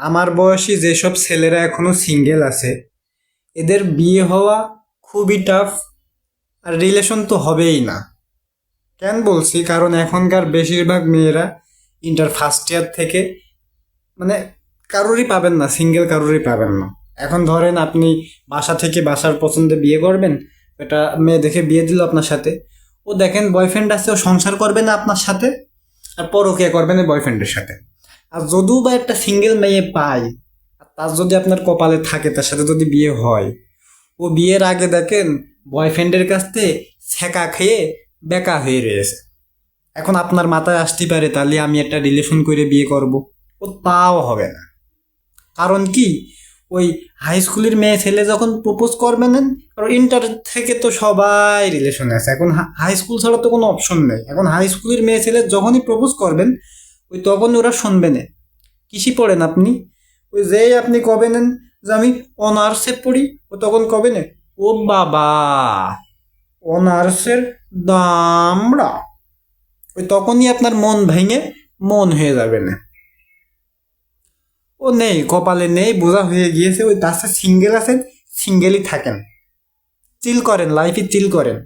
আমার বয়সী যেসব ছেলেরা এখনো সিঙ্গেল আছে এদের বিয়ে হওয়া খুবই টাফ, আর রিলেশন তো হবেই না। কেন বলছি, কারণ এখনকার বেশিরভাগ মেয়েরা ইন্টার ফার্স্ট ইয়ার থেকে মানে কারোরই পাবেন না, সিঙ্গেল কারোরই পাবেন না। এখন ধরেন আপনি বাসা থেকে বাসার পছন্দে বিয়ে করবেন, এটা মেয়ে দেখে বিয়ে দিল আপনার সাথে, ও দেখেন বয়ফ্রেন্ড আছে, ও সংসার করবে না আপনার সাথে, আর পরকীয়া করবেন বয়ফ্রেন্ডের সাথে। আর যদিও বা একটা সিঙ্গেল মেয়ে পায়, আর তার যদি আপনার কপালে থাকে, তার সাথে যদি বিয়ে হয়, ও বিয়ের আগে দেখেন বয়ফ্রেন্ডের কাছ থেকে ছ্যাঁকা খেয়ে বেকা হয়ে রয়েছে। এখন আপনার মাথায় আসতে পারে তাহলে আমি একটা রিলেশন করে বিয়ে করব, ও তাও হবে না। কারণ কি, ওই হাই স্কুলের মেয়ে ছেলে যখন প্রপোজ করবেন, কারণ ইন্টার থেকে তো সবাই রিলেশনে আছে, এখন হাই স্কুল ছাড়া তো কোনো অপশন নেই। এখন হাই স্কুলের মেয়ে ছেলে যখনই প্রপোজ করবেন, ওই তখনই ওরা শুনবে না। কিসি পড়েন আপনি, ওই যেই আপনি কবে নেন যে আমি অনার্সে পড়ি, ও তখন কবে নে, ও বাবা অনার্সের দামড়া, ওই তখনই আপনার মন ভেঙে মন হয়ে যাবে না। ও নেই, কপালে নেই, বোঝা হয়ে গিয়েছে। ওই তার সিঙ্গেল আছেন, সিঙ্গেলই থাকেন, চিল করেন, লাইফে চিল করেন।